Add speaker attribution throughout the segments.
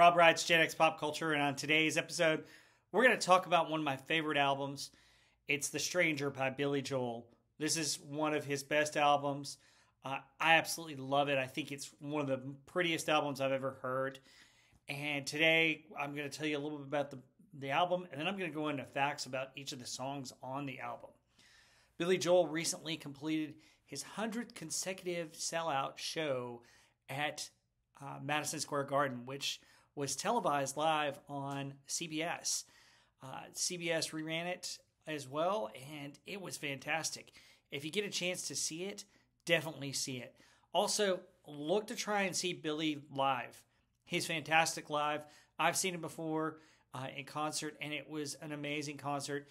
Speaker 1: Rob Wright's Gen X Pop Culture, and on today's episode, we're going to talk about one of my favorite albums. It's The Stranger by Billy Joel. This is one of his best albums. I absolutely love it. I think it's one of the prettiest albums I've ever heard. And today, I'm going to tell you a little bit about the album, and then I'm going to go into facts about each of the songs on the album. Billy Joel recently completed his 100th consecutive sellout show at Madison Square Garden, which was televised live on CBS. CBS reran it as well, and it was fantastic. If you get a chance to see it, definitely see it. Also, look to try and see Billy live. He's fantastic live. I've seen him before in concert, and it was an amazing concert.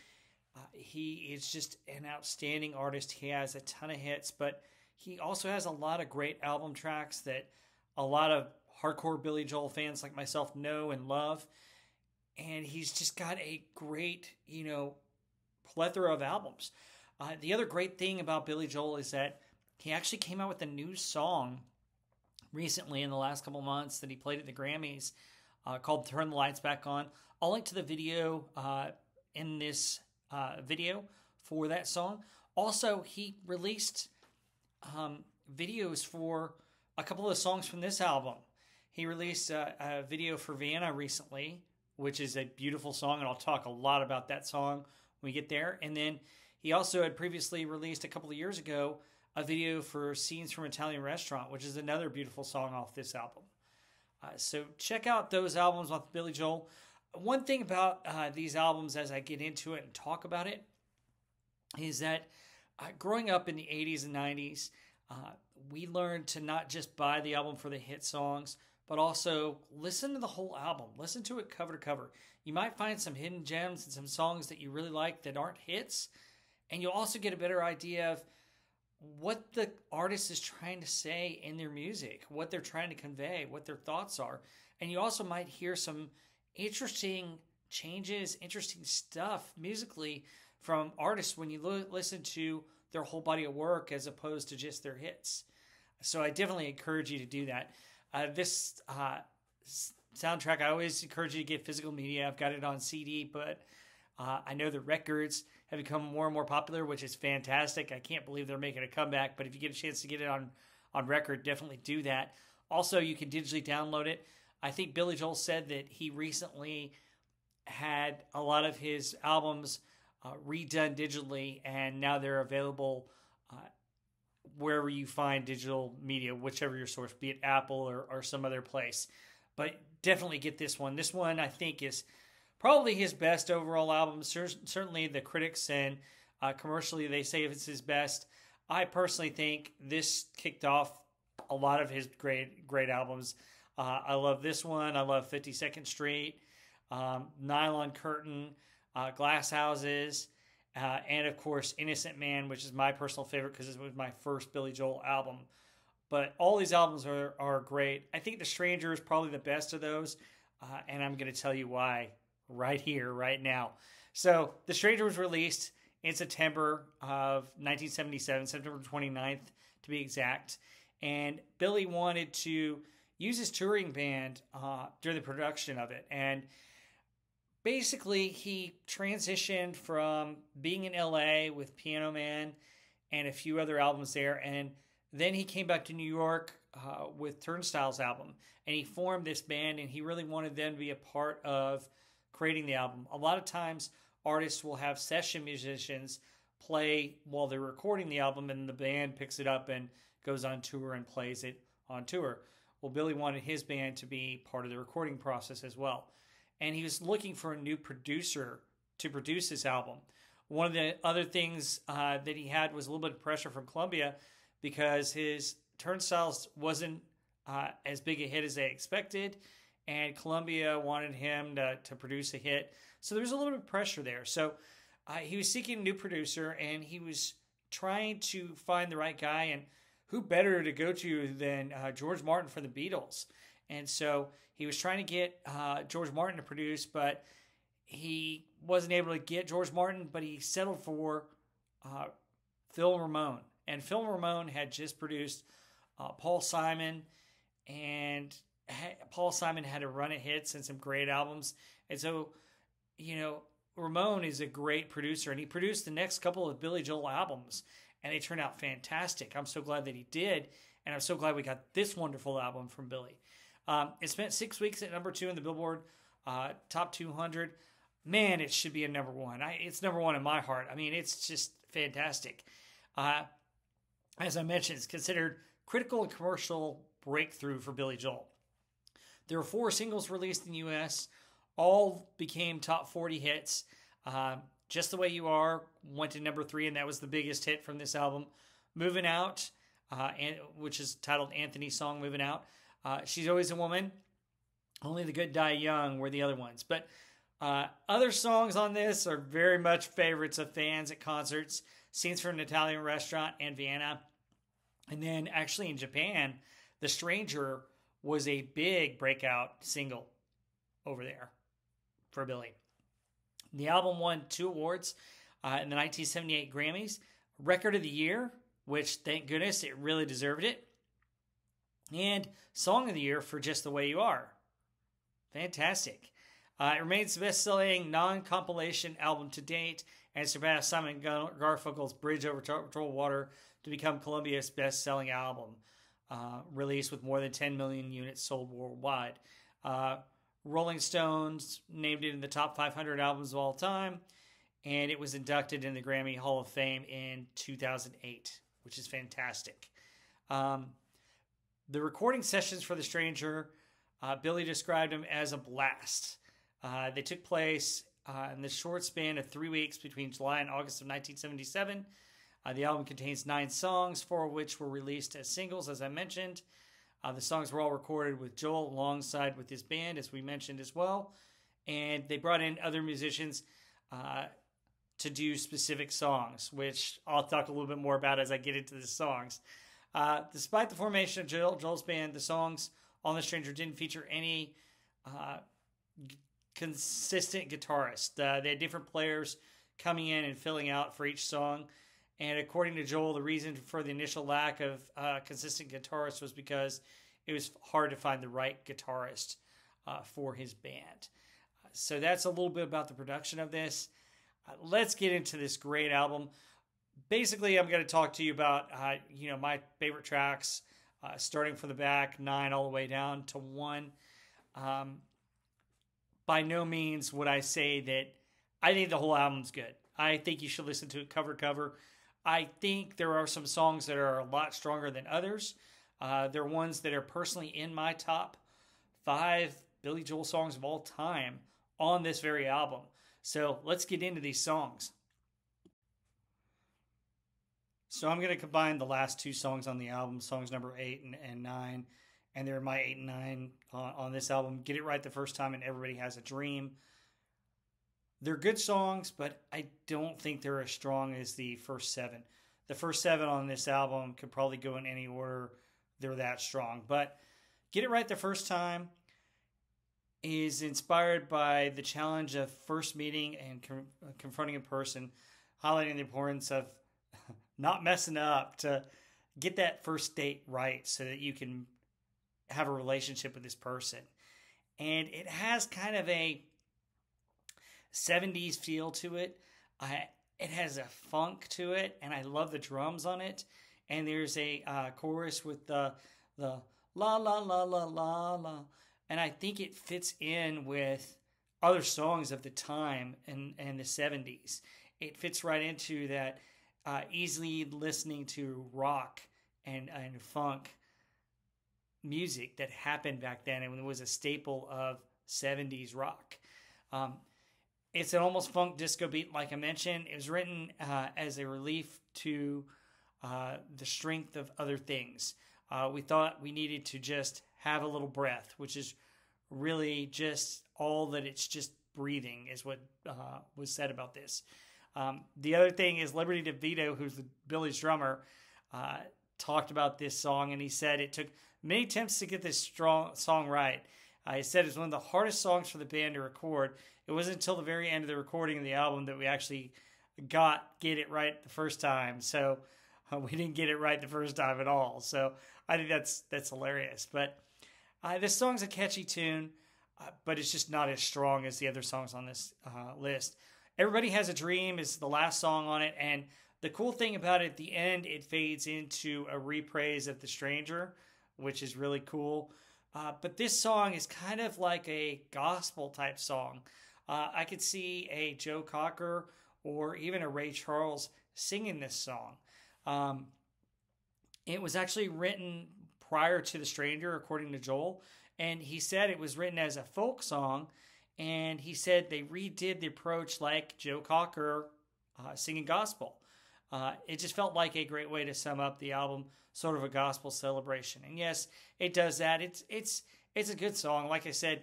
Speaker 1: He is just an outstanding artist. He has a ton of hits, but he also has a lot of great album tracks that a lot of hardcore Billy Joel fans like myself know and love. And he's just got a great, plethora of albums. The other great thing about Billy Joel is that he actually came out with a new song recently in the last couple months that he played at the Grammys called Turn the Lights Back On. I'll link to the video in this video for that song. Also, he released videos for a couple of the songs from this album. He released a video for Vienna recently, which is a beautiful song, and I'll talk a lot about that song when we get there. And then he also had previously released a couple of years ago a video for Scenes from Italian Restaurant, which is another beautiful song off this album. So check out those albums with Billy Joel. One thing about these albums as I get into it and talk about it is that growing up in the 80s and 90s, we learned to not just buy the album for the hit songs, but also listen to the whole album. Listen to it cover to cover. You might find some hidden gems and some songs that you really like that aren't hits, and you'll also get a better idea of what the artist is trying to say in their music, what they're trying to convey, what their thoughts are. And you also might hear some interesting changes, interesting stuff musically from artists when you listen to their whole body of work as opposed to just their hits. So I definitely encourage you to do that. This soundtrack, I always encourage you to get physical media. I've got it on CD, but I know the records have become more and more popular, which is fantastic. I can't believe they're making a comeback, but if you get a chance to get it on record, definitely do that. Also, you can digitally download it. I think Billy Joel said that he recently had a lot of his albums redone digitally, and now they're available wherever you find digital media, whichever your source, be it Apple or some other place. But definitely get this one. This one, I think, is probably his best overall album. Certainly the critics and commercially, they say it's his best. I personally think this kicked off a lot of his great albums. I love this one. I love 52nd Street, Nylon Curtain, Glass Houses, and of course Innocent Man, which is my personal favorite because it was my first Billy Joel album. But all these albums are great. I think The Stranger is probably the best of those, and I'm going to tell you why right here, right now. So The Stranger was released in September of 1977, September 29th to be exact, and Billy wanted to use his touring band during the production of it. And basically, he transitioned from being in LA with Piano Man and a few other albums there, and then he came back to New York with Turnstile's album, and he formed this band, and he really wanted them to be a part of creating the album. A lot of times, artists will have session musicians play while they're recording the album, and the band picks it up and goes on tour and plays it on tour. Well, Billy wanted his band to be part of the recording process as well. And he was looking for a new producer to produce his album. One of the other things that he had was a little bit of pressure from Columbia because his Turnstiles wasn't as big a hit as they expected, and Columbia wanted him to produce a hit. So there was a little bit of pressure there. So he was seeking a new producer, and he was trying to find the right guy, and who better to go to than George Martin for the Beatles. And so he was trying to get George Martin to produce, but he wasn't able to get George Martin, but he settled for Phil Ramone. And Phil Ramone had just produced Paul Simon and Paul Simon had a run of hits and some great albums. And so, Ramon is a great producer, and he produced the next couple of Billy Joel albums, and they turned out fantastic. I'm so glad that he did, and I'm so glad we got this wonderful album from Billy. It spent 6 weeks at number 2 in the Billboard Top 200. Man, it should be a number 1. It's number 1 in my heart. I mean, it's just fantastic. As I mentioned, it's considered critical and commercial breakthrough for Billy Joel. There were 4 singles released in the U.S. All became top 40 hits. Just the Way You Are went to number 3, and that was the biggest hit from this album. Moving Out, which is titled Anthony's song, Moving Out. She's Always a Woman. Only the Good Die Young were the other ones. But other songs on this are very much favorites of fans at concerts. Scenes from an Italian Restaurant and Vienna. And then actually in Japan, The Stranger was a big breakout single over there for Billy. The album won 2 awards in the 1978 Grammys. Record of the Year, which thank goodness it really deserved it. And Song of the Year for Just the Way You Are. Fantastic. It remains the best-selling non-compilation album to date and surpassed Simon Garfunkel's Bridge Over Troubled Water to become Columbia's best-selling album, released with more than 10 million units sold worldwide. Rolling Stones named it in the top 500 albums of all time, and it was inducted in the Grammy Hall of Fame in 2008, which is fantastic. The recording sessions for The Stranger, Billy described them as a blast. They took place in the short span of 3 weeks between July and August of 1977. The album contains 9 songs, 4 of which were released as singles, as I mentioned. The songs were all recorded with Joel alongside with his band, as we mentioned as well. And they brought in other musicians to do specific songs, which I'll talk a little bit more about as I get into the songs. Despite the formation of Joel's band, the songs on The Stranger didn't feature any consistent guitarist. They had different players coming in and filling out for each song. And according to Joel, the reason for the initial lack of consistent guitarists was because it was hard to find the right guitarist for his band. So that's a little bit about the production of this. Let's get into this great album. Basically, I'm going to talk to you about my favorite tracks, starting from the back, 9 all the way down to 1. By no means would I say that I think the whole album's good. I think you should listen to it cover to cover. I think there are some songs that are a lot stronger than others. There are ones that are personally in my top 5 Billy Joel songs of all time on this very album. So let's get into these songs. So I'm going to combine the last 2 songs on the album, songs number 8 and 9. And they're my 8 and 9 on this album. Get It Right the First Time and Everybody Has a Dream. They're good songs, but I don't think they're as strong as the first 7. The first 7 on this album could probably go in any order. They're that strong. But Get It Right the First Time is inspired by the challenge of first meeting and confronting a person, highlighting the importance of not messing up to get that first date right so that you can have a relationship with this person. And it has kind of a 70s feel to it. It has a funk to it, and I love the drums on it. And there's a chorus with the la la la la la la, and I think it fits in with other songs of the time and the 70s. It fits right into that easily listening to rock and funk music that happened back then and it was a staple of 70s rock. It's an almost funk disco beat, like I mentioned. It was written as a relief to the strength of other things. We thought we needed to just have a little breath, which is really just all that it's just breathing is what was said about this. The other thing is Liberty DeVito, who's Billy's drummer, talked about this song, and he said it took many attempts to get this song right. He said it was one of the hardest songs for the band to record. It wasn't until the very end of the recording of the album that we actually get it right the first time. So we didn't get it right the first time at all. So I think that's hilarious. But This song's a catchy tune, but it's just not as strong as the other songs on this list. Everybody Has a Dream is the last song on it, and the cool thing about it, at the end, it fades into a repraise of The Stranger, which is really cool. But this song is kind of like a gospel type song. I could see a Joe Cocker or even a Ray Charles singing this song. It was actually written prior to The Stranger, according to Joel, and he said it was written as a folk song, and he said they redid the approach like Joe Cocker singing gospel. It just felt like a great way to sum up the album, sort of a gospel celebration. And yes, it does that. It's a good song. Like I said,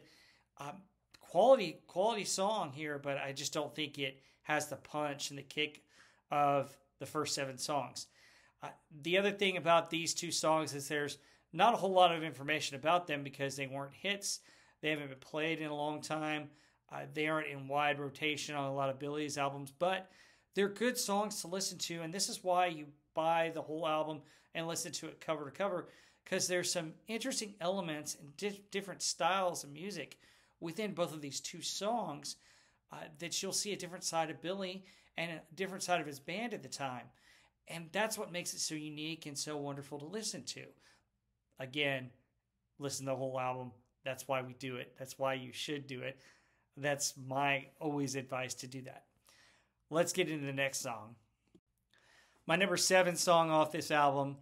Speaker 1: quality song here, but I just don't think it has the punch and the kick of the first 7 songs. The other thing about these 2 songs is there's not a whole lot of information about them because they weren't hits. They haven't been played in a long time. They aren't in wide rotation on a lot of Billy's albums, but they're good songs to listen to, and this is why you buy the whole album and listen to it cover to cover, because there's some interesting elements and different styles of music within both of these 2 songs that you'll see a different side of Billy and a different side of his band at the time. And that's what makes it so unique and so wonderful to listen to. Again, listen to the whole album. That's why we do it. That's why you should do it. That's my always advice, to do that. Let's get into the next song. My number 7 song off this album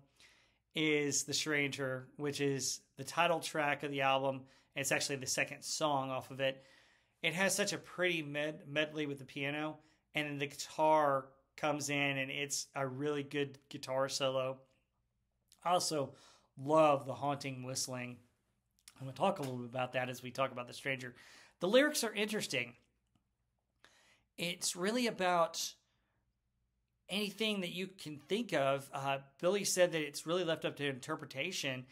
Speaker 1: is The Stranger, which is the title track of the album. It's actually the second song off of it. It has such a pretty medley with the piano, and then the guitar comes in, and it's a really good guitar solo. I also love the haunting whistling. I'm going to talk a little bit about that as we talk about The Stranger. The lyrics are interesting. It's really about anything that you can think of. Billy said that it's really left up to interpretation.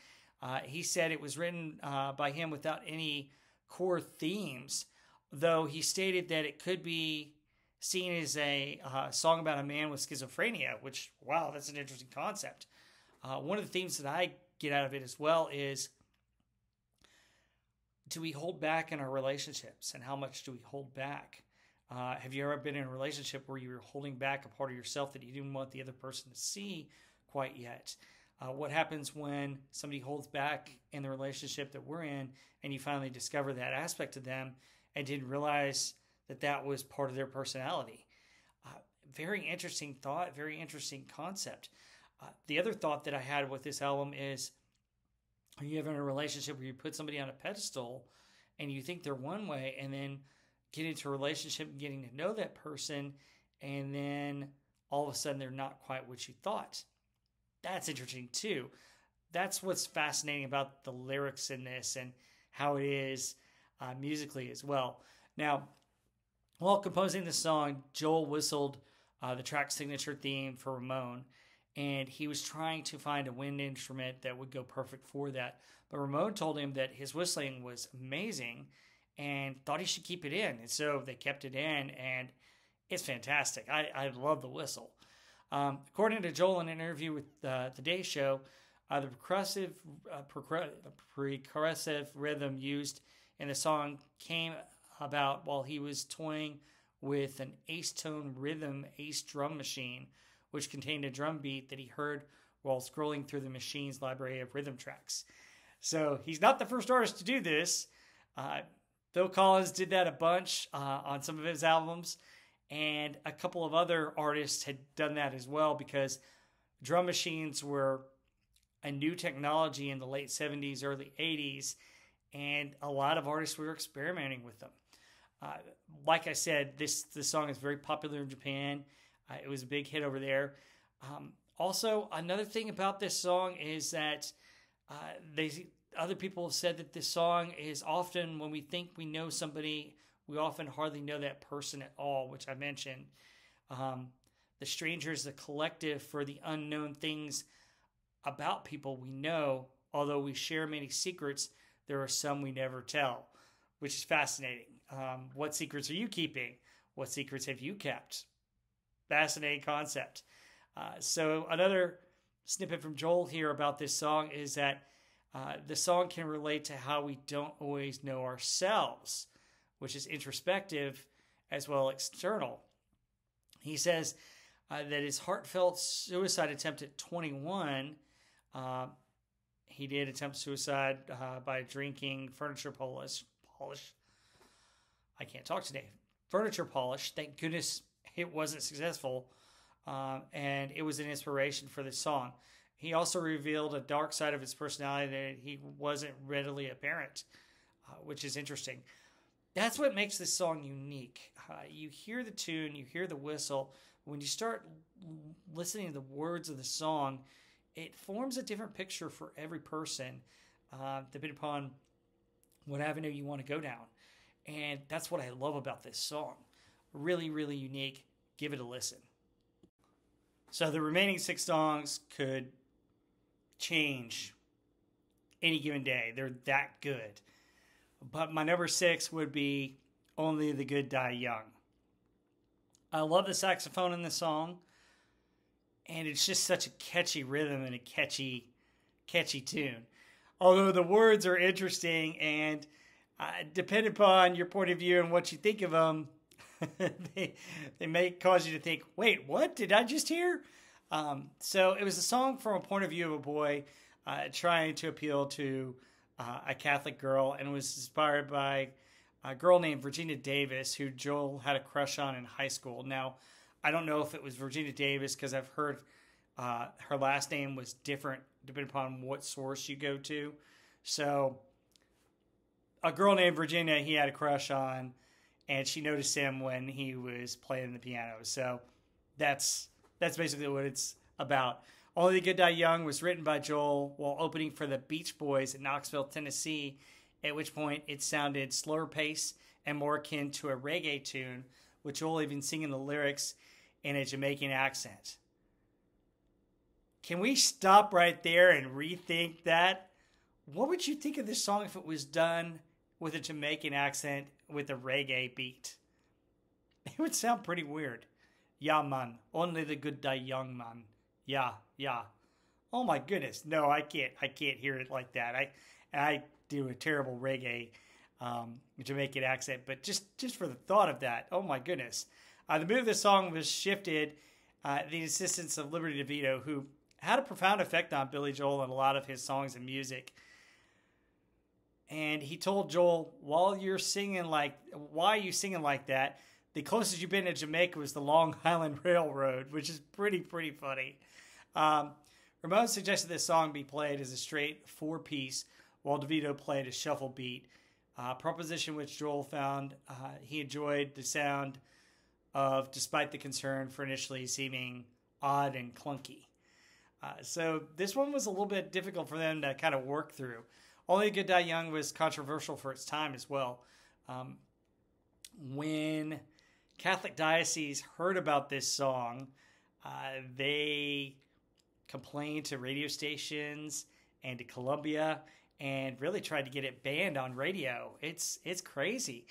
Speaker 1: He said it was written by him without any core themes, though he stated that it could be seen as a song about a man with schizophrenia, which, wow, that's an interesting concept. One of the themes that I get out of it as well is, do we hold back in our relationships, and how much do we hold back? Have you ever been in a relationship where you were holding back a part of yourself that you didn't want the other person to see quite yet? What happens when somebody holds back in the relationship that we're in, and you finally discover that aspect of them and didn't realize that that was part of their personality? Very interesting thought, very interesting concept. The other thought that I had with this album is, are you ever in a relationship where you put somebody on a pedestal and you think they're one way, and then get into a relationship and getting to know that person, and then all of a sudden they're not quite what you thought? That's interesting too. That's what's fascinating about the lyrics in this and how it is musically as well. Now, while composing the song, Joel whistled the track signature theme for Ramon, and he was trying to find a wind instrument that would go perfect for that. But Ramon told him that his whistling was amazing and thought he should keep it in. And so they kept it in, and it's fantastic. I love the whistle. According to Joel in an interview with the Today Show, the progressive rhythm used in the song came about while he was toying with an Ace-Tone Rhythm Ace drum machine, which contained a drum beat that he heard while scrolling through the machine's library of rhythm tracks. So he's not the first artist to do this. Phil Collins did that a bunch on some of his albums, and a couple of other artists had done that as well, because drum machines were a new technology in the late 70s, early 80s, and a lot of artists were experimenting with them. Like I said, this song is very popular in Japan. It was a big hit over there. Also, another thing about this song is that other people have said that this song is often, when we think we know somebody, we often hardly know that person at all, which I mentioned. The Stranger is the collective for the unknown things about people we know. Although we share many secrets, there are some we never tell, which is fascinating. What secrets are you keeping? What secrets have you kept? Fascinating concept. So another snippet from Joel here about this song is that The song can relate to how we don't always know ourselves, which is introspective as well as external. He says that his heartfelt suicide attempt at 21, he did attempt suicide by drinking furniture polish. I can't talk today. Furniture polish. Thank goodness it wasn't successful. And it was an inspiration for this song. He also revealed a dark side of his personality that he wasn't readily apparent, which is interesting. That's what makes this song unique. You hear the tune, you hear the whistle. When you start listening to the words of the song, it forms a different picture for every person, depending upon what avenue you want to go down. And that's what I love about this song. Really, really unique. Give it a listen. So the remaining 6 songs could change any given day. They're that good. But my number 6 would be Only the Good Die Young. I love the saxophone in the song. And it's just such a catchy rhythm and a catchy tune. Although the words are interesting and depending upon your point of view and what you think of them, they may cause you to think, wait, what did I just hear? So it was a song from a point of view of a boy trying to appeal to a Catholic girl, and it was inspired by a girl named Virginia Davis, who Joel had a crush on in high school. Now, I don't know if it was Virginia Davis because I've heard her last name was different depending upon what source you go to. So a girl named Virginia he had a crush on, and she noticed him when he was playing the piano. So that's basically what it's about. Only the Good Die Young was written by Joel while opening for the Beach Boys in Knoxville, Tennessee, at which point it sounded slower pace and more akin to a reggae tune, with Joel even singing the lyrics in a Jamaican accent. Can we stop right there and rethink that? What would you think of this song if it was done with a Jamaican accent with a reggae beat? It would sound pretty weird. Yeah, man. Only the good die young, man. Yeah. Oh my goodness. No, I can't hear it like that. I do a terrible reggae Jamaican accent, but just for the thought of that, oh my goodness. The mood of the song was shifted the insistence of Liberty DeVito, who had a profound effect on Billy Joel and a lot of his songs and music. And he told Joel, why are you singing like that? The closest you've been to Jamaica was the Long Island Railroad, which is pretty funny. Ramon suggested this song be played as a straight 4-piece, while DeVito played a shuffle beat, proposition which Joel found he enjoyed the sound of, despite the concern for initially seeming odd and clunky. So this one was a little bit difficult for them to kind of work through. Only the Good Die Young was controversial for its time as well. When Catholic dioceses heard about this song, they complained to radio stations and to Columbia and really tried to get it banned on radio. It's crazy.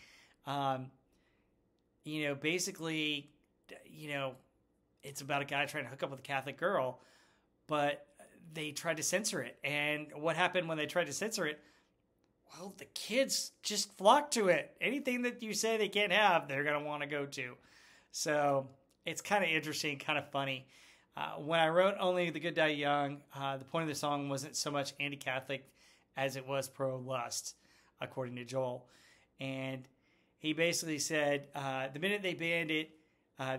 Speaker 1: Basically, it's about a guy trying to hook up with a Catholic girl, but they tried to censor it. And what happened when they tried to censor it? Well, the kids just flock to it. Anything that you say they can't have, they're going to want to go to. So it's kind of interesting, kind of funny. When I wrote Only the Good Die Young, the point of the song wasn't so much anti-Catholic as it was pro-lust, according to Joel. And he basically said the minute they banned it,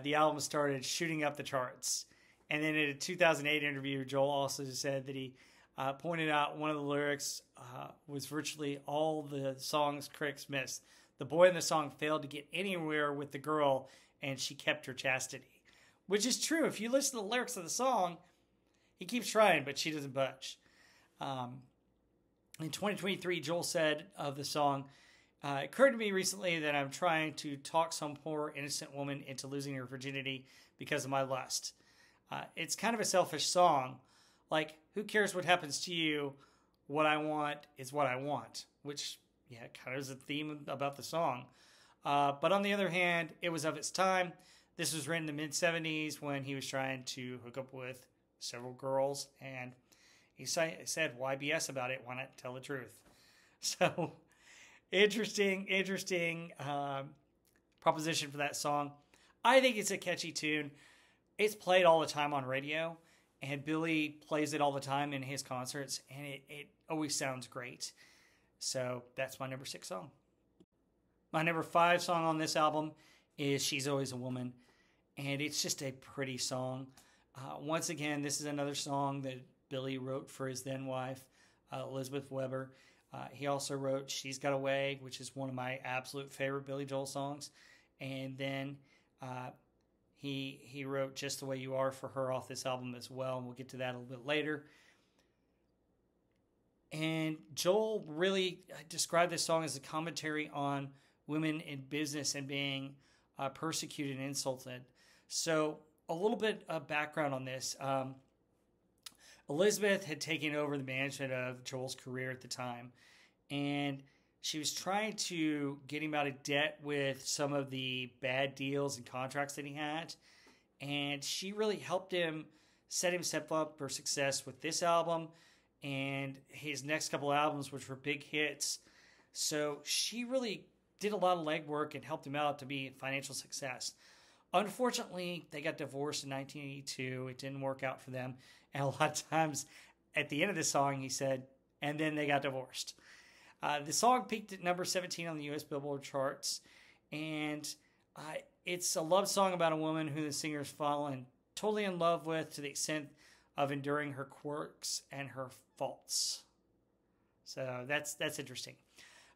Speaker 1: the album started shooting up the charts. And then in a 2008 interview, Joel also said that he pointed out one of the lyrics was virtually all the song's critics missed. The boy in the song failed to get anywhere with the girl, and she kept her chastity. Which is true. If you listen to the lyrics of the song, he keeps trying, but she doesn't budge. In 2023, Joel said of the song, it occurred to me recently that I'm trying to talk some poor innocent woman into losing her virginity because of my lust. It's kind of a selfish song. Like, who cares what happens to you? What I want is what I want. Which, kind of is a theme about the song. But on the other hand, it was of its time. This was written in the mid-'70s when he was trying to hook up with several girls. And, He said, "Why BS about it? Why not tell the truth?" So interesting proposition for that song. I think it's a catchy tune. It's played all the time on radio, and Billy plays it all the time in his concerts, and it always sounds great. So that's my number 6 song. My number 5 song on this album is She's Always a Woman, and it's just a pretty song. Once again, this is another song that Billy wrote for his then wife, Elizabeth Weber. He also wrote She's Got Away, which is one of my absolute favorite Billy Joel songs. And then he wrote Just the Way You Are for her off this album as well, and we'll get to that a little bit later. And Joel really described this song as a commentary on women in business and being persecuted and insulted. So a little bit of background on this. Elizabeth had taken over the management of Joel's career at the time, and she was trying to get him out of debt with some of the bad deals and contracts that he had, and she really helped him set himself up for success with this album and his next couple albums, which were big hits. So she really did a lot of legwork and helped him out to be a financial success. Unfortunately, they got divorced in 1982. It didn't work out for them. And a lot of times at the end of the song, he said, and then they got divorced. The song peaked at number 17 on the U.S. Billboard charts. And it's a love song about a woman who the singer's fallen totally in love with to the extent of enduring her quirks and her faults. So that's interesting.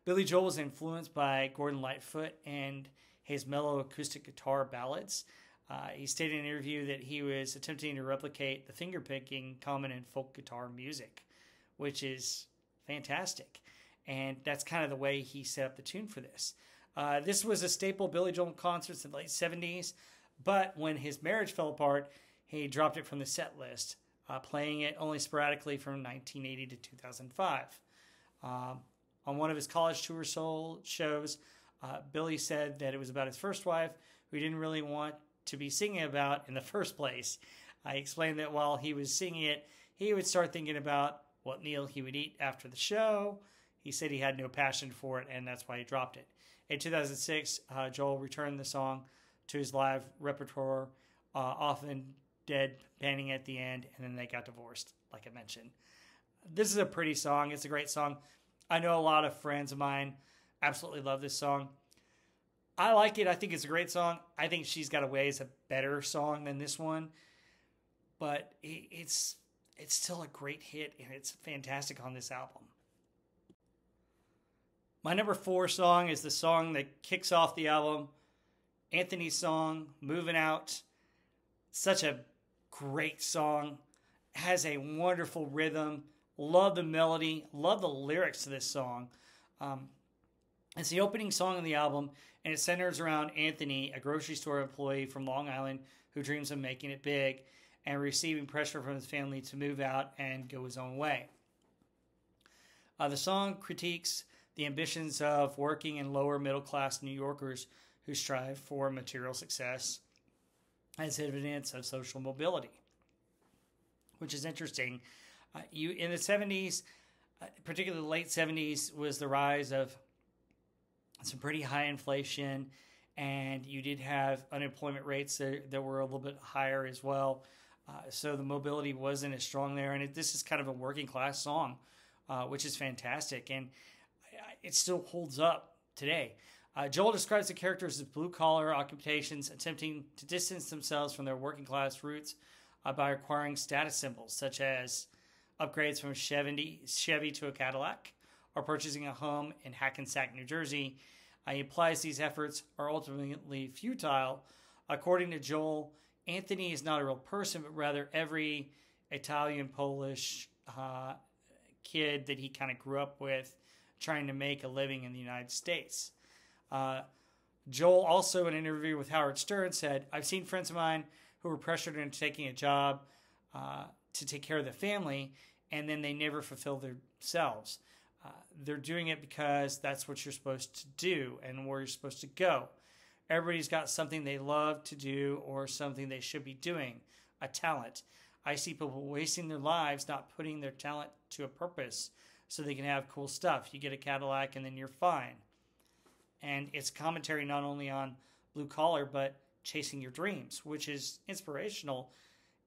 Speaker 1: Billy Joel was influenced by Gordon Lightfoot and his mellow acoustic guitar ballads. He stated in an interview that he was attempting to replicate the finger-picking common in folk guitar music, which is fantastic. And that's kind of the way he set up the tune for this. This was a staple Billy Joel concerts in the late 70s, but when his marriage fell apart, he dropped it from the set list, playing it only sporadically from 1980 to 2005. On one of his college tour shows, Billy said that it was about his first wife, who he didn't really want to be singing about in the first place. I explained that while he was singing it, he would start thinking about what meal he would eat after the show. He said he had no passion for it, and that's why he dropped it. In 2006, Joel returned the song to his live repertoire, often deadpanning at the end, and then they got divorced, like I mentioned. This is a pretty song. It's a great song. I know a lot of friends of mine absolutely love this song. I like it. I think it's a great song. I think She's Got Away is a better song than this one, but it's still a great hit, and it's fantastic on this album. My number 4 song is the song that kicks off the album, Anthony's song, Moving Out. Such a great song. Has a wonderful rhythm. Love the melody. Love the lyrics to this song. It's the opening song of the album, and it centers around Anthony, a grocery store employee from Long Island who dreams of making it big and receiving pressure from his family to move out and go his own way. The song critiques the ambitions of working and lower middle class New Yorkers who strive for material success as evidence of social mobility, which is interesting. In the 70s, particularly the late 70s, was the rise of some pretty high inflation, and you did have unemployment rates that were a little bit higher as well. So the mobility wasn't as strong there, and this is kind of a working class song, which is fantastic, and it still holds up today. Joel describes the characters as blue-collar occupations attempting to distance themselves from their working-class roots by acquiring status symbols, such as upgrades from Chevy to a Cadillac, or purchasing a home in Hackensack, New Jersey. He implies these efforts are ultimately futile. According to Joel, Anthony is not a real person, but rather every Italian, Polish kid that he kind of grew up with trying to make a living in the United States. Joel also, in an interview with Howard Stern, said, "I've seen friends of mine who were pressured into taking a job to take care of the family, and then they never fulfill themselves. They're doing it because that's what you're supposed to do and where you're supposed to go. Everybody's got something they love to do or something they should be doing, a talent. I see people wasting their lives not putting their talent to a purpose so they can have cool stuff. You get a Cadillac and then you're fine. And it's commentary not only on blue collar, but chasing your dreams, which is inspirational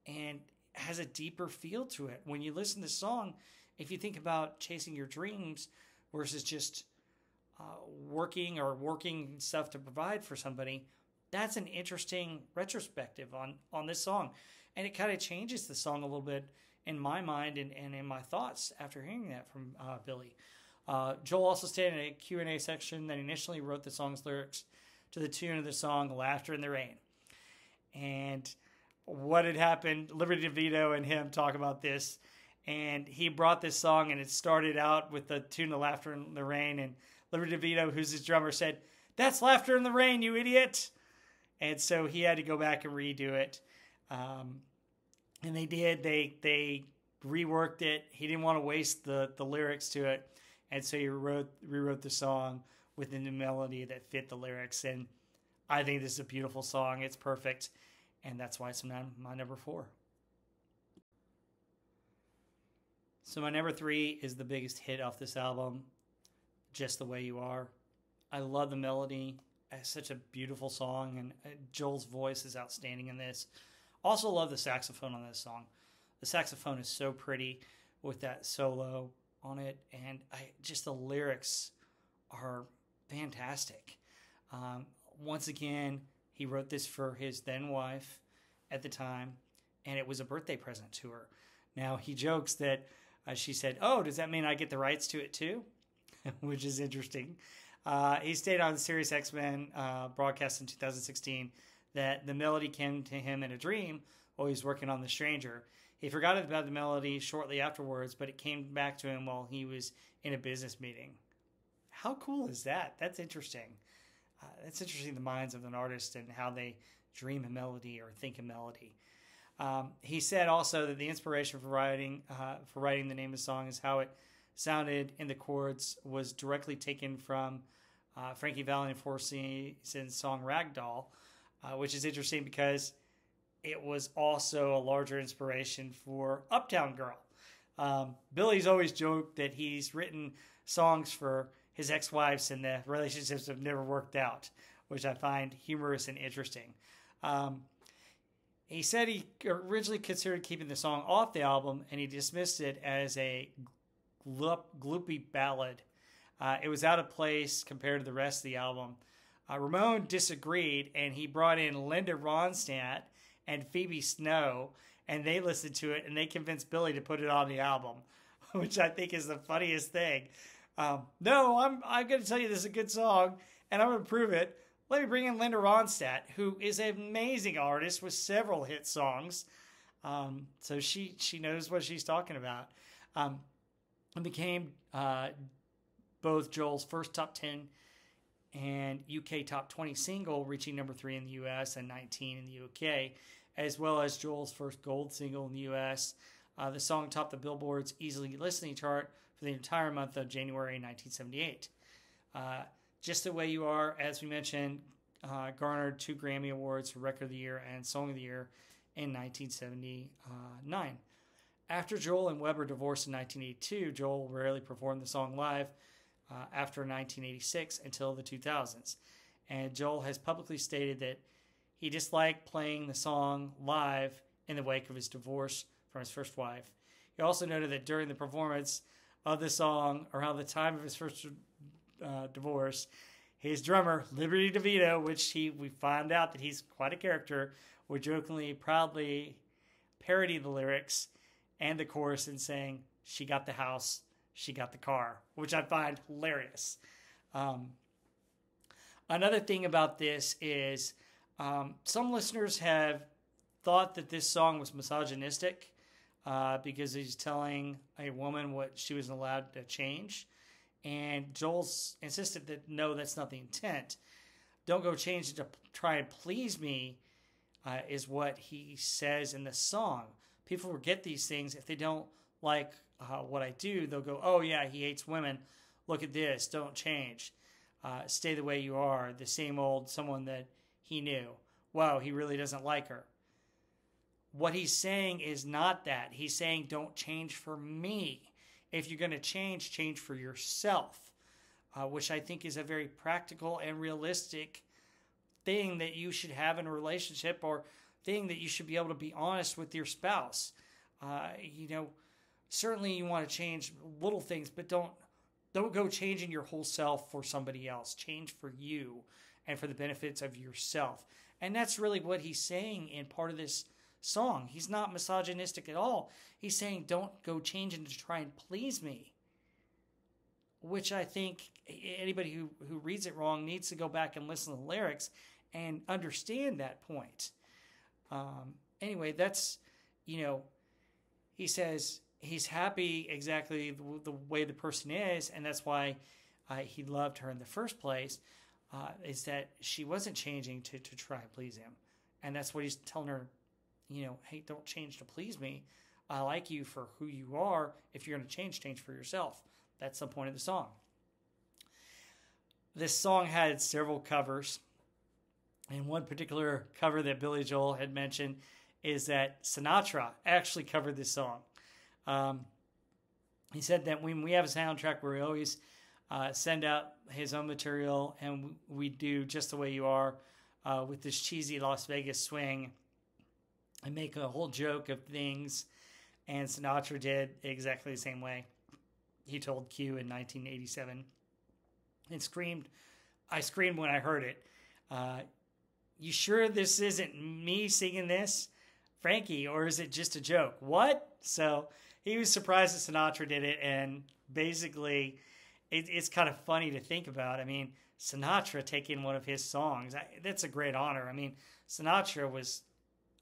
Speaker 1: and has a deeper feel to it. When you listen to the song, if you think about chasing your dreams versus just working stuff to provide for somebody, that's an interesting retrospective on this song. And it kind of changes the song a little bit in my mind and in my thoughts after hearing that from Billy. Joel also stated in a Q&A section that he initially wrote the song's lyrics to the tune of the song Laughter in the Rain. And what had happened, Liberty DeVito and him talk about this, and he brought this song and it started out with the tune of Laughter in the Rain, and Liberty DeVito, who's his drummer, said, "That's Laughter in the Rain, you idiot." And so he had to go back and redo it. And they did. They reworked it. He didn't want to waste the lyrics to it. And so he rewrote the song with a new melody that fit the lyrics. And I think this is a beautiful song. It's perfect. And that's why it's my number 4. So my number 3 is the biggest hit off this album, Just the Way You Are. I love the melody. It's such a beautiful song, and Joel's voice is outstanding in this. Also love the saxophone on this song. The saxophone is so pretty with that solo on it, and just the lyrics are fantastic. Once again, he wrote this for his then wife at the time, and it was a birthday present to her. Now, he jokes that she said, "Oh, does that mean I get the rights to it too?" Which is interesting. He stated on Sirius XM broadcast in 2016 that the melody came to him in a dream while he was working on The Stranger. He forgot about the melody shortly afterwards, but it came back to him while he was in a business meeting. How cool is that? That's interesting. It's interesting, the minds of an artist and how they dream a melody or think a melody. He said also that the inspiration for writing the name of the song is how it sounded in the chords was directly taken from Frankie Valli and Four Seasons' song Ragdoll, which is interesting because it was also a larger inspiration for Uptown Girl. Billy's always joked that he's written songs for his ex-wives and the relationships have never worked out, which I find humorous and interesting. He said he originally considered keeping the song off the album, and he dismissed it as a gloopy ballad. It was out of place compared to the rest of the album. Ramone disagreed, and he brought in Linda Ronstadt and Phoebe Snow, and they listened to it, and they convinced Billy to put it on the album, which I think is the funniest thing. No, I'm going to tell you this is a good song, and I'm going to prove it. Let me bring in Linda Ronstadt, who is an amazing artist with several hit songs. So she knows what she's talking about. It became both Joel's first top 10 and UK top 20 single, reaching number 3 in the US and 19 in the UK, as well as Joel's first gold single in the US. The song topped the Billboard's easily listening chart for the entire month of January 1978. Just the Way You Are, as we mentioned, garnered 2 Grammy Awards for Record of the Year and Song of the Year in 1979. After Joel and Weber divorced in 1982, Joel rarely performed the song live after 1986 until the 2000s. And Joel has publicly stated that he disliked playing the song live in the wake of his divorce from his first wife. He also noted that during the performance of the song, around the time of his first divorce, his drummer, Liberty DeVito, which we find out that he's quite a character, would jokingly, proudly parody the lyrics and the chorus in saying, "She got the house, she got the car," which I find hilarious. Another thing about this is some listeners have thought that this song was misogynistic because he's telling a woman what she was allowed to change. And Joel's insisted that, no, that's not the intent. Don't go change it to try and please me, is what he says in the song. People forget these things. If they don't like what I do, they'll go, "Oh, yeah, he hates women. Look at this. Don't change. Stay the way you are." The same old someone that he knew. Wow, he really doesn't like her. what he's saying is not that. He's saying, don't change for me. If you're going to change, change for yourself, which I think is a very practical and realistic thing that you should have in a relationship, or thing that you should be able to be honest with your spouse. Certainly you want to change little things, but don't go changing your whole self for somebody else. Change for you and for the benefits of yourself. And that's really what he's saying in part of this song. He's not misogynistic at all. He's saying, don't go changing to try and please me. Which I think anybody who reads it wrong needs to go back and listen to the lyrics and understand that point. Anyway, that's, he says he's happy exactly the way the person is, and that's why he loved her in the first place, is that she wasn't changing to try and please him. And that's what he's telling her, hey, don't change to please me. I like you for who you are. If you're going to change for yourself. That's the point of the song. This song had several covers. And one particular cover that Billy Joel had mentioned is that Sinatra actually covered this song. He said that when we have a soundtrack where we always send out his own material, and we do Just the Way You Are with this cheesy Las Vegas swing and make a whole joke of things. And Sinatra did exactly the same way. He told Q in 1987 and I screamed when I heard it. You sure this isn't me singing this, Frankie, or is it just a joke? What? So he was surprised that Sinatra did it, and basically it's kind of funny to think about. I mean, Sinatra taking one of his songs, that's a great honor. I mean, Sinatra was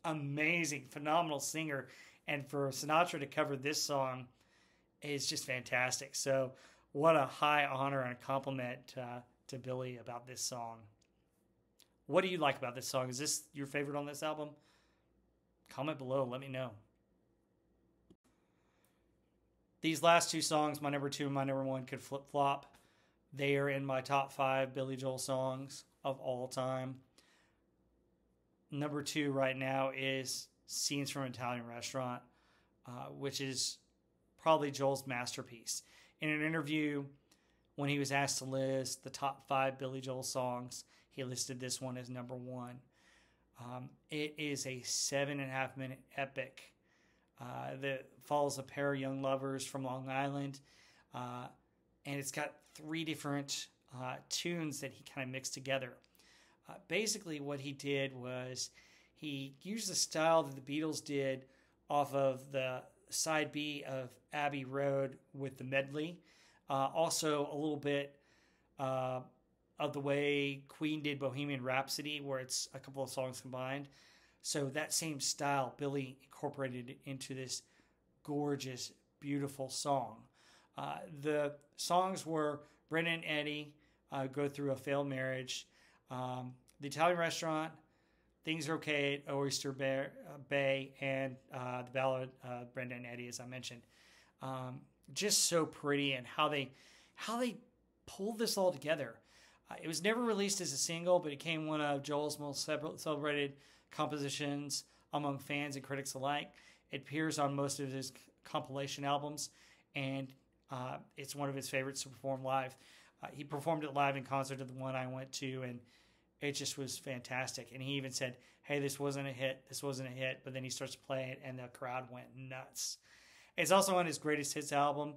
Speaker 1: amazing, phenomenal singer, and for Sinatra to cover this song is just fantastic. So what a high honor and a compliment to Billy about this song. What do you like about this song? Is this your favorite on this album? Comment below. Let me know. These last two songs, my number 2 and my number 1, could flip-flop. They are in my top 5 Billy Joel songs of all time. Number 2 right now is Scenes from an Italian Restaurant, which is probably Joel's masterpiece. In an interview, when he was asked to list the top 5 Billy Joel songs, he listed this one as number 1. It is a 7.5-minute epic that follows a pair of young lovers from Long Island. And it's got 3 different tunes that he kind of mixed together. Basically, what he did was he used the style that the Beatles did off of the side B of Abbey Road with the medley. Also, a little bit of the way Queen did Bohemian Rhapsody, where it's a couple of songs combined. So that same style, Billy incorporated into this gorgeous, beautiful song. The songs were Brenda and Eddie Go Through a Failed Marriage, The Italian Restaurant, Things Are Okay at Oyster Bay, and the ballad Brenda and Eddie, as I mentioned. Just so pretty, and how they pulled this all together. It was never released as a single, but it became one of Joel's most celebrated compositions among fans and critics alike. It appears on most of his compilation albums, and it's one of his favorites to perform live. He performed it live in concert at the one I went to, and it just was fantastic. And he even said, hey, this wasn't a hit, but then he starts to play it, and the crowd went nuts. It's also on his greatest hits album.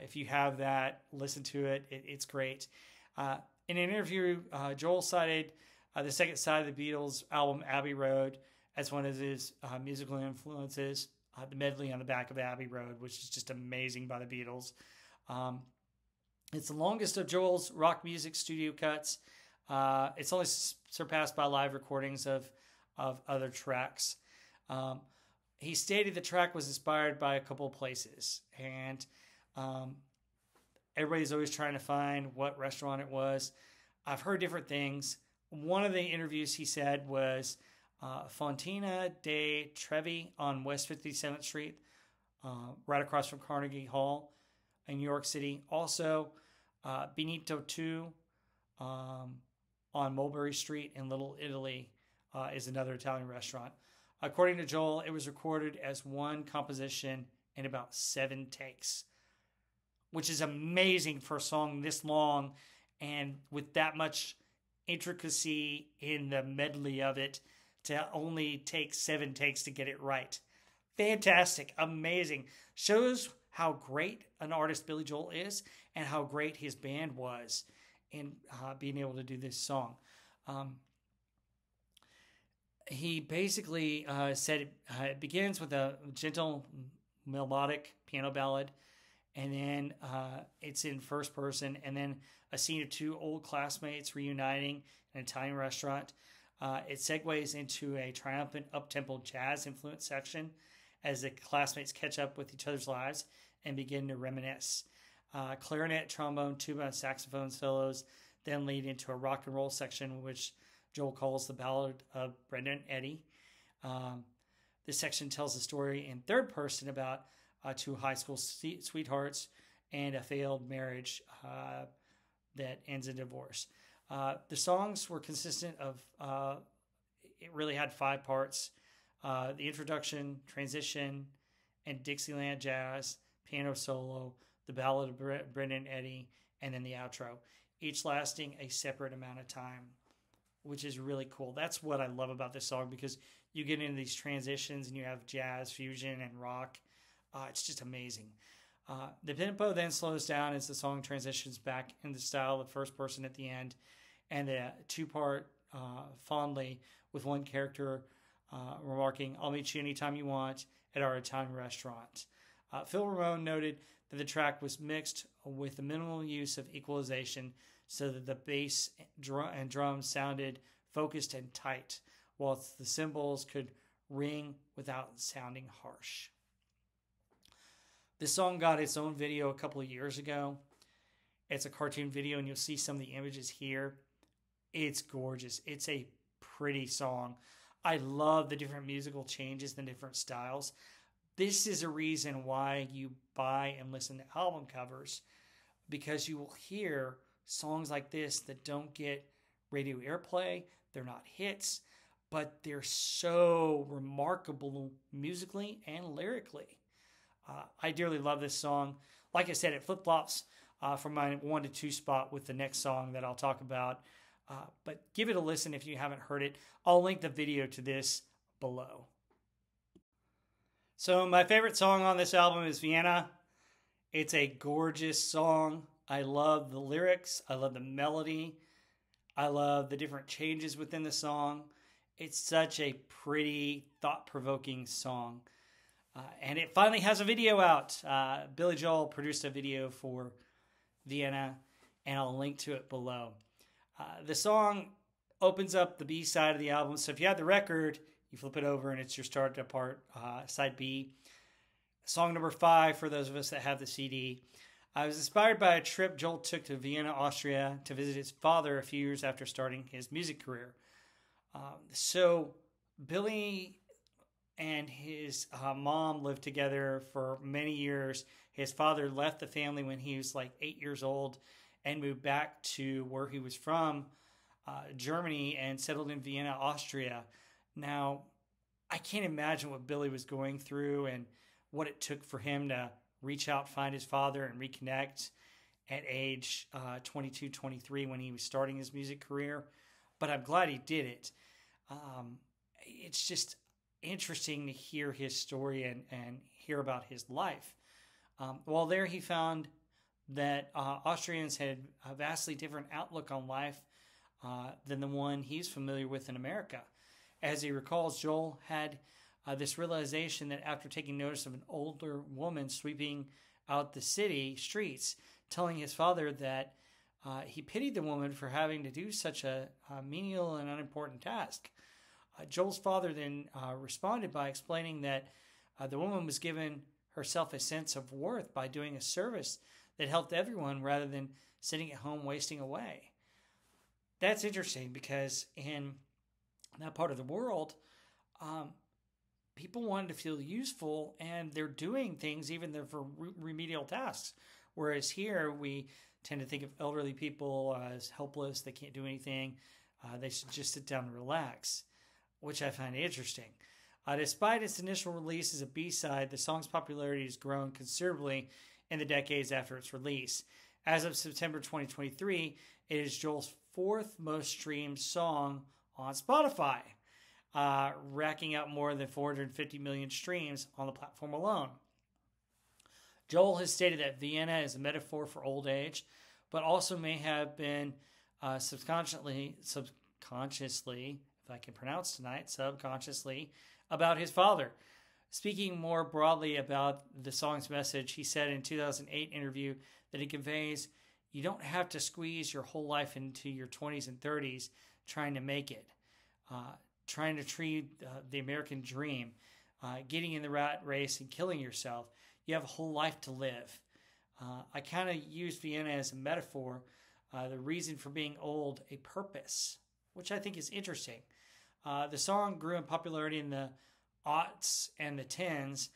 Speaker 1: If you have that, listen to it. It's great. In an interview, Joel cited the second side of the Beatles album, Abbey Road, as one of his musical influences. The medley on the back of Abbey Road, which is just amazing by the Beatles. It's the longest of Joel's rock music studio cuts. It's only surpassed by live recordings of other tracks. He stated the track was inspired by a couple of places, and everybody's always trying to find what restaurant it was. I've heard different things. One of the interviews he said was Fontina de Trevi on West 57th Street, right across from Carnegie Hall in New York City. Also, Benito 2 on Mulberry Street in Little Italy is another Italian restaurant. According to Joel, it was recorded as one composition in about 7 takes, which is amazing for a song this long and with that much intricacy in the medley of it to only take 7 takes to get it right. Fantastic, amazing. Shows how great an artist Billy Joel is and how great his band was in being able to do this song. He basically said it begins with a gentle melodic piano ballad, and then it's in first person, and then a scene of 2 old classmates reuniting in an Italian restaurant. It segues into a triumphant up-tempo jazz influence section as the classmates catch up with each other's lives and begin to reminisce. Clarinet, trombone, tuba, and saxophone solos then lead into a rock and roll section, which Joel calls the Ballad of Brenda and Eddie. This section tells the story in third person about 2 high school sweethearts and a failed marriage that ends in divorce. The songs were consistent of, it really had 5 parts. The introduction, transition, and Dixieland jazz, piano solo, the Ballad of Brenda and Eddie, and then the outro, each lasting a separate amount of time, which is really cool. That's what I love about this song, because you get into these transitions and you have jazz, fusion, and rock. It's just amazing. The tempo then slows down as the song transitions back in the style of first person at the end, and the 2-part fondly with one character remarking, "I'll meet you anytime you want at our Italian restaurant." Phil Ramone noted that the track was mixed with the minimal use of equalization so that the bass and drums sounded focused and tight, whilst the cymbals could ring without sounding harsh. This song got its own video a couple of years ago. It's a cartoon video, and you'll see some of the images here. It's gorgeous. It's a pretty song. I love the different musical changes, the different styles. This is a reason why you buy and listen to album covers, because you will hear songs like this that don't get radio airplay. They're not hits, but they're so remarkable musically and lyrically. I dearly love this song. Like I said, it flip-flops from my 1 to 2 spot with the next song that I'll talk about. But give it a listen if you haven't heard it. I'll link the video to this below. So my favorite song on this album is Vienna. It's a gorgeous song. I love the lyrics. I love the melody. I love the different changes within the song. It's such a pretty, thought-provoking song. And it finally has a video out. Billy Joel produced a video for Vienna, and I'll link to it below. The song opens up the B side of the album. So if you have the record, you flip it over and it's your start part, side B. Song number 5 for those of us that have the CD. I was inspired by a trip Joel took to Vienna, Austria to visit his father a few years after starting his music career. So Billy and his mom lived together for many years. His father left the family when he was like 8 years old and moved back to where he was from, Germany, and settled in Vienna, Austria. Now, I can't imagine what Billy was going through and what it took for him to reach out, find his father, and reconnect at age 22, 23 when he was starting his music career. But I'm glad he did it. It's just interesting to hear his story and hear about his life. While there, he found that Austrians had a vastly different outlook on life than the one he's familiar with in America. As he recalls, Joel had this realization that after taking notice of an older woman sweeping out the city streets, telling his father that he pitied the woman for having to do such a menial and unimportant task. Joel's father then responded by explaining that the woman was given herself a sense of worth by doing a service that helped everyone rather than sitting at home wasting away. That's interesting because in that part of the world, people wanted to feel useful, and they're doing things even for remedial tasks. Whereas here, we tend to think of elderly people as helpless. They can't do anything. They should just sit down and relax, which I find interesting. Despite its initial release as a B-side, the song's popularity has grown considerably in the decades after its release. As of September 2023, it is Joel's fourth most streamed song on Spotify, racking up more than 450 million streams on the platform alone. Joel has stated that Vienna is a metaphor for old age, but also may have been subconsciously, if I can pronounce tonight, subconsciously, about his father. Speaking more broadly about the song's message, he said in a 2008 interview that it conveys, you don't have to squeeze your whole life into your 20s and 30s trying to make it, trying to treat the American dream, getting in the rat race and killing yourself. You have a whole life to live. I kind of use Vienna as a metaphor, the reason for being old, a purpose, which I think is interesting. The song grew in popularity in the aughts and the tens.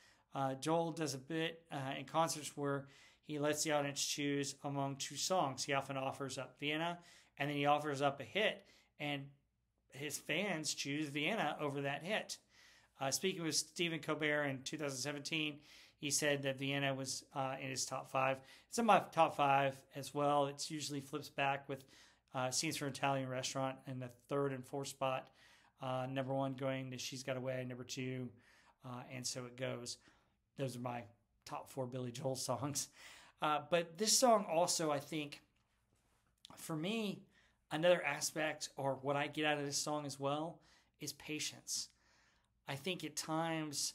Speaker 1: Joel does a bit in concerts where he lets the audience choose among two songs. He often offers up Vienna, and then he offers up a hit, and his fans choose Vienna over that hit. Speaking with Stephen Colbert in 2017, he said that Vienna was in his top 5. It's in my top 5 as well. It usually flips back with Scenes from an Italian Restaurant in the 3rd and 4th spot. Number 1 going to She's Got Away, number 2, and so it goes. Those are my top 4 Billy Joel songs. But this song also, I think, for me, another aspect or what I get out of this song as well is patience. I think at times,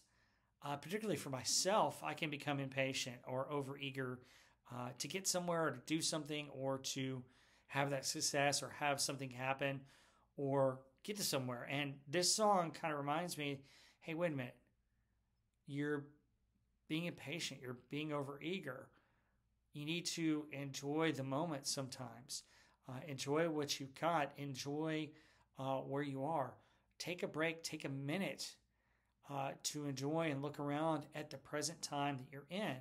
Speaker 1: particularly for myself, I can become impatient or overeager to get somewhere or to do something or to have that success or have something happen or get to somewhere. And this song kind of reminds me, hey, wait a minute. You're being impatient. You're being overeager. You need to enjoy the moment sometimes. Enjoy what you've got. Enjoy where you are. Take a break. Take a minute to enjoy and look around at the present time that you're in,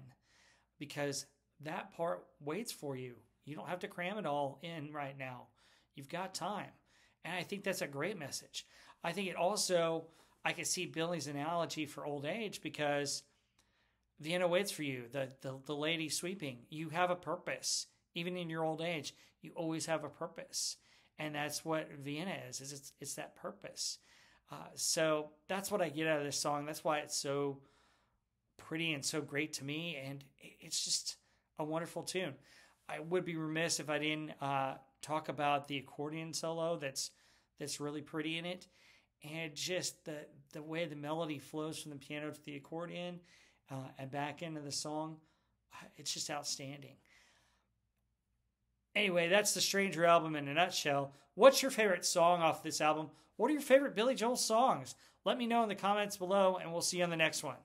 Speaker 1: because that part waits for you. You don't have to cram it all in right now. You've got time. And I think that's a great message. I think it also, I can see Billy's analogy for old age, because Vienna waits for you, the lady sweeping. You have a purpose. Even in your old age, you always have a purpose. And that's what Vienna is it's that purpose. So that's what I get out of this song. That's why it's so pretty and so great to me. And it's just a wonderful tune. I would be remiss if I didn't talk about the accordion solo that's really pretty in it. And just the way the melody flows from the piano to the accordion and back into the song, it's just outstanding. Anyway, that's the Stranger album in a nutshell. What's your favorite song off this album? What are your favorite Billy Joel songs? Let me know in the comments below, and we'll see you on the next one.